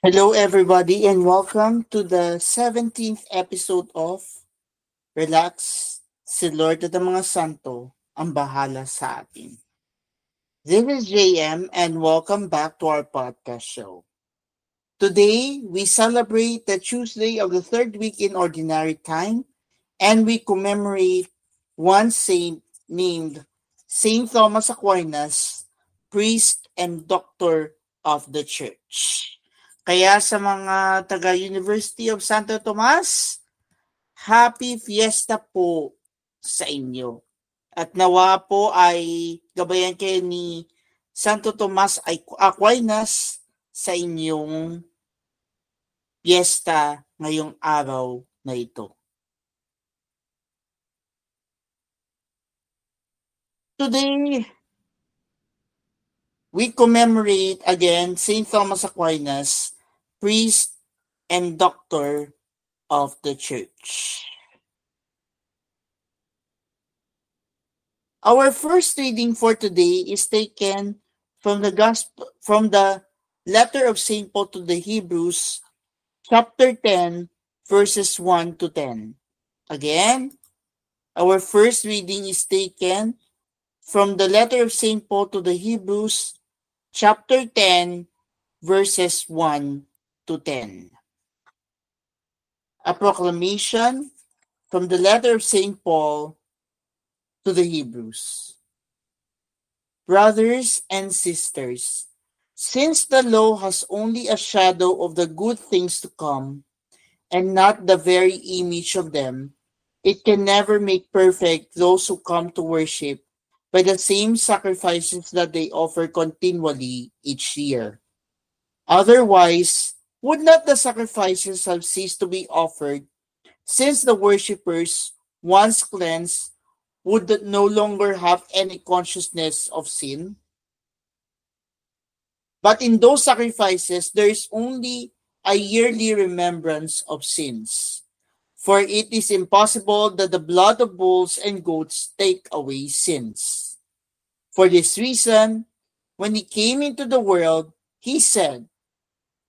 Hello, everybody, and welcome to the 17th episode of Relax, si Lord at ang mga Santo ang bahala sa atin. This is JM, and welcome back to our podcast show. Today, we celebrate the Tuesday of the third week in Ordinary Time, and we commemorate one saint named Saint Thomas Aquinas, priest and doctor of the Church. Kaya sa mga taga-University of Santo Tomas, happy fiesta po sa inyo. At nawa po ay gabayan kayo ni Santo Tomas Aquinas sa inyong fiesta ngayong araw na ito. Today, we commemorate again Saint Thomas Aquinas, priest and doctor of the Church. Our first reading for today is taken from the letter of St. Paul to the Hebrews, chapter 10, verses 1 to 10. Again, our first reading is taken from the letter of St. Paul to the Hebrews, chapter 10, verses 1 to 10. A proclamation from the letter of St. Paul to the Hebrews. Brothers and sisters, since the law has only a shadow of the good things to come, and not the very image of them, it can never make perfect those who come to worship by the same sacrifices that they offer continually each year. Otherwise, would not the sacrifices have ceased to be offered, since the worshippers, once cleansed, would no longer have any consciousness of sin? But in those sacrifices, there is only a yearly remembrance of sins. For it is impossible that the blood of bulls and goats take away sins. For this reason, when he came into the world, he said,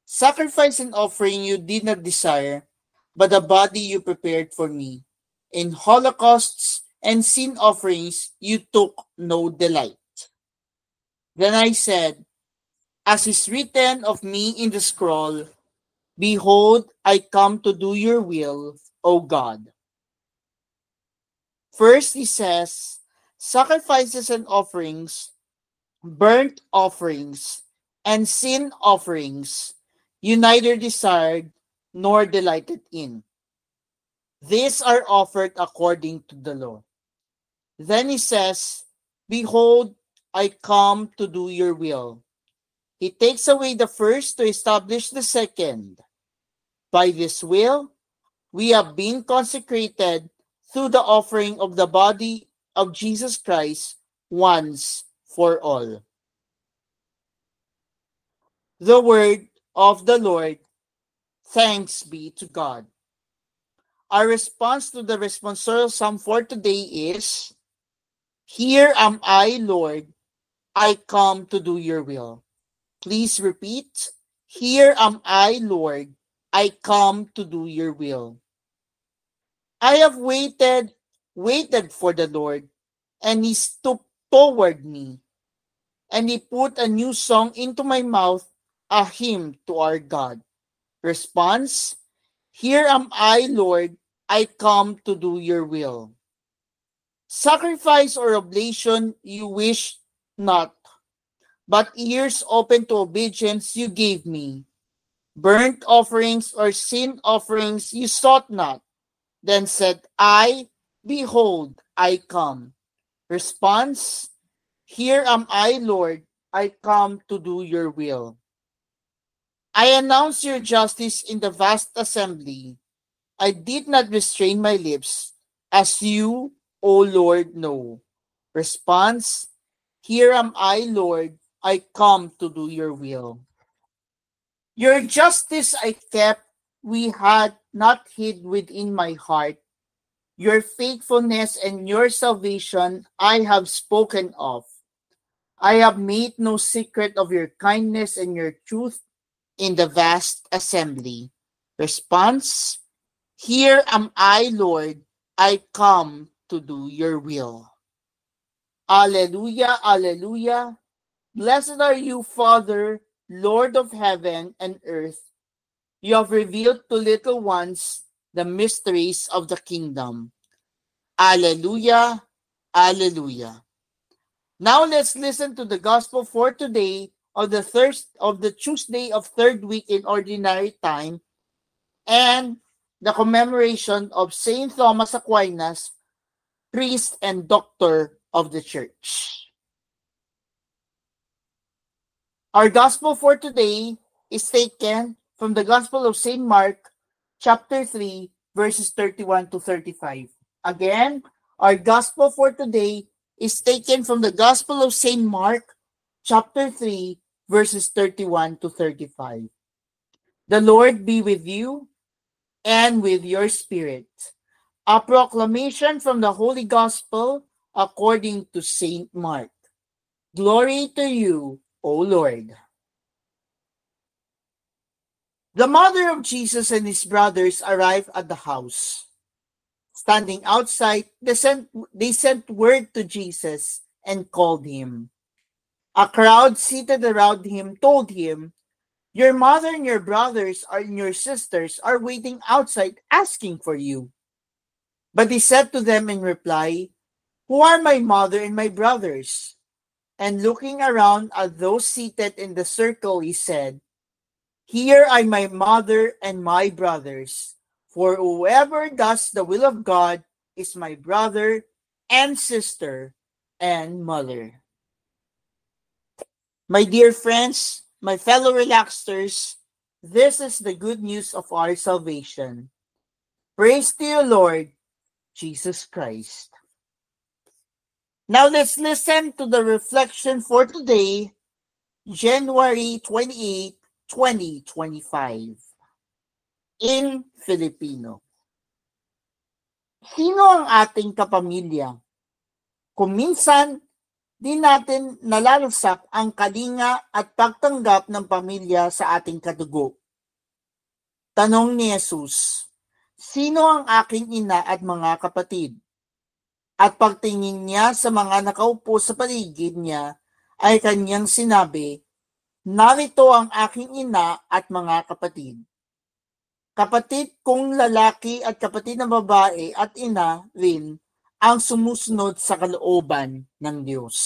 "Sacrifice and offering you did not desire, but a body you prepared for me. In holocausts and sin offerings you took no delight." Then I said, "As is written of me in the scroll, behold, I come to do your will, O God." First he says, sacrifices and offerings, burnt offerings, and sin offerings, you neither desired nor delighted in. These are offered according to the law. Then he says, "Behold, I come to do your will." He takes away the first to establish the second. By this will, we have been consecrated through the offering of the body of Jesus Christ once for all. The word of the Lord. Thanks be to God. Our response to the responsorial psalm for today is, "Here am I, Lord, I come to do your will." Please repeat, "Here am I, Lord, I come to do your will." I have waited for the Lord, and he stooped toward me, and he put a new song into my mouth, a hymn to our God. Response, "Here am I, Lord, I come to do your will." Sacrifice or oblation you wish not, but ears open to obedience you gave me. Burnt offerings or sin offerings you sought not. Then said I, "Behold, I come." Response, "Here am I, Lord, I come to do your will." I announce your justice in the vast assembly. I did not restrain my lips, as you, O Lord, know. Response, "Here am I, Lord, I come to do your will." Your justice I kept, we had not hid within my heart. Your faithfulness and your salvation I have spoken of. I have made no secret of your kindness and your truth. in the vast assembly. Response, here am I, Lord, I come to do your will. Alleluia, alleluia. Blessed are you, Father, Lord of heaven and earth. You have revealed to little ones the mysteries of the kingdom. Alleluia, alleluia. Now let's listen to the gospel for today of the Tuesday of third week in ordinary time and the commemoration of Saint Thomas Aquinas, priest and doctor of the church. Our gospel for today is taken from the Gospel of St. Mark, chapter 3, verses 31 to 35. Again, our gospel for today is taken from the Gospel of St. Mark, chapter 3, verses 31 to 35. The Lord be with you and with your spirit. A proclamation from the Holy Gospel according to St. Mark. Glory to you, O Lord. The mother of Jesus and his brothers arrived at the house. Standing outside, they sent word to Jesus and called him. A crowd seated around him told him, your mother and your brothers and your sisters are waiting outside asking for you. But he said to them in reply, who are my mother and my brothers? And looking around at those seated in the circle, he said, here are my mother and my brothers. For whoever does the will of God is my brother and sister and mother. My dear friends, my fellow relaxers, this is the good news of our salvation. Praise to you, Lord Jesus Christ. Now let's listen to the reflection for today, January 28, 2025. In Filipino. Sino ang ating kapamilya? Kung minsan, di natin nalalusak ang kalinga at pagtanggap ng pamilya sa ating kadugo. Tanong ni Jesus, sino ang aking ina at mga kapatid? At pagtingin niya sa mga nakaupo sa paligid niya, ay kanyang sinabi, narito ang aking ina at mga kapatid. Kapatid kong lalaki at kapatid na babae at ina rin ang sumusunod sa kalooban ng Diyos.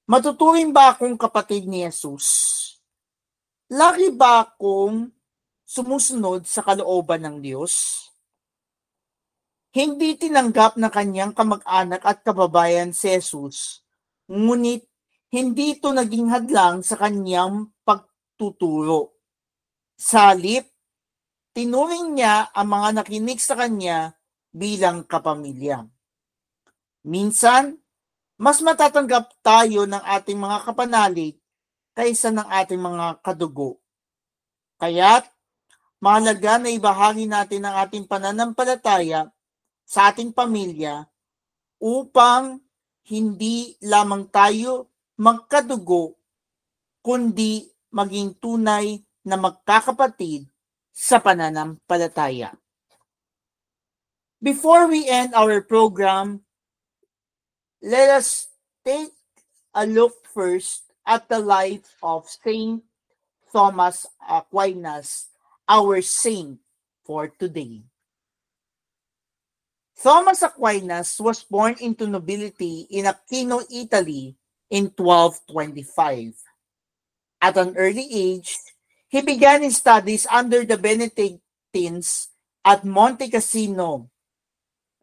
Matuturing ba akong kapatid ni Jesus? Lagi ba akong sumusunod sa kalooban ng Diyos? Hindi tinanggap ng kanyang kamag-anak at kababayan si Jesus, ngunit hindi ito naging hadlang sa kanyang pagtuturo. Sa halip, tinuring niya ang mga nakinig sa kanya bilang kapamilya. Minsan, mas matatanggap tayo ng ating mga kapanalig kaysa ng ating mga kadugo. Kaya't, mahalaga na ibahagi natin ang ating pananampalataya sa ating pamilya upang hindi lamang tayo magkadugo, kundi maging tunay na magkakapatid sa pananampalataya. Before we end our program, let us take a look first at the life of Saint Thomas Aquinas, our saint for today. Thomas Aquinas was born into nobility in Aquino, Italy in 1225. At an early age, he began his studies under the Benedictines at Monte Cassino.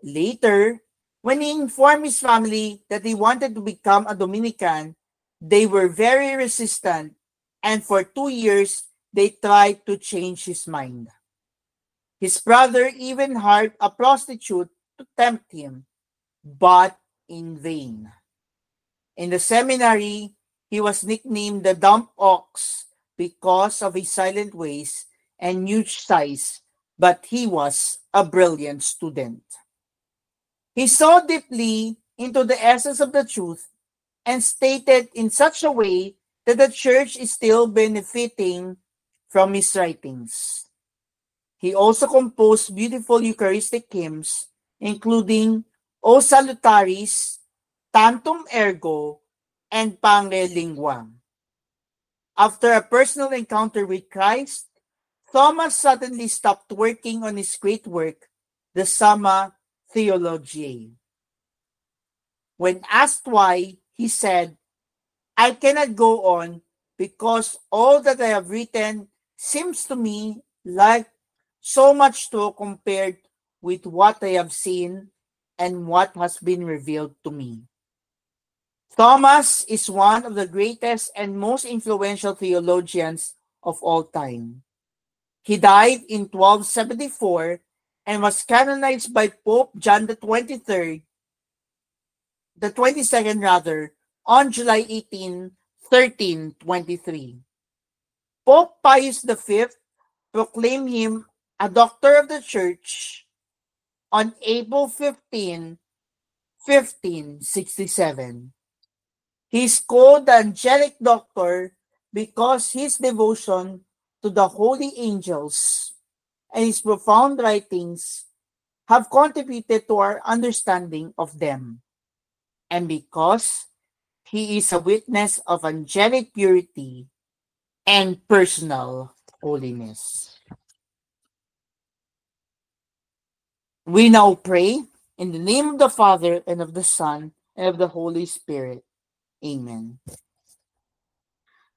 Later, when he informed his family that he wanted to become a Dominican, they were very resistant, and for 2 years, they tried to change his mind. His brother even hired a prostitute to tempt him, but in vain. In the seminary, he was nicknamed the Dumb Ox because of his silent ways and huge size, but he was a brilliant student. He saw deeply into the essence of the truth and stated in such a way that the church is still benefiting from his writings. He also composed beautiful Eucharistic hymns, including O Salutaris, Tantum Ergo, and Pange Lingua. After a personal encounter with Christ, Thomas suddenly stopped working on his great work, the Summa Theologiae. When asked why, he said, I cannot go on because all that I have written seems to me like so much too compared with what I have seen and what has been revealed to me. Thomas is one of the greatest and most influential theologians of all time. He died in 1274 and was canonized by Pope John the 22nd, on July 18, 1323. Pope Pius V proclaimed him a doctor of the Church on April 15, 1567. He is called the Angelic Doctor because his devotion to the holy angels and his profound writings have contributed to our understanding of them, and because he is a witness of angelic purity and personal holiness. We now pray in the name of the Father, and of the Son, and of the Holy Spirit. Amen.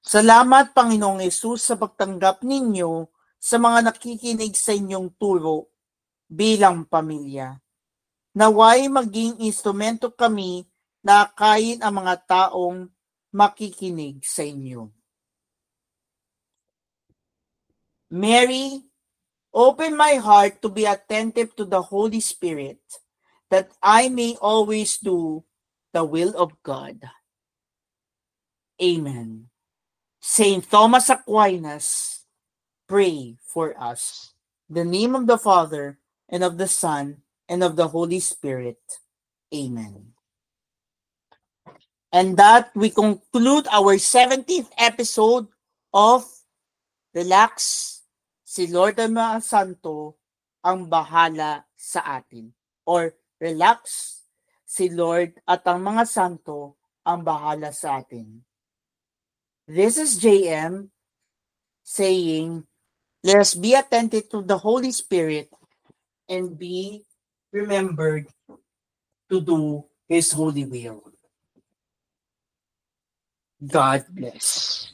Salamat, Panginoong Yesus, sa pagtanggap ninyo sa mga nakikinig sa inyong turo bilang pamilya. Naway maging instrumento kami na akayin ang mga taong makikinig sa inyo. Mary, open my heart to be attentive to the Holy Spirit, that I may always do the will of God. Amen. Saint Thomas Aquinas, pray for us. In the name of the Father, and of the Son, and of the Holy Spirit. Amen. And that we conclude our 17th episode of Relax, si Lord ang mga Santo ang bahala sa atin. Or relax, si Lord at ang mga Santo ang bahala sa atin. This is JM saying, let us be attentive to the Holy Spirit and be remembered to do His holy will. God bless.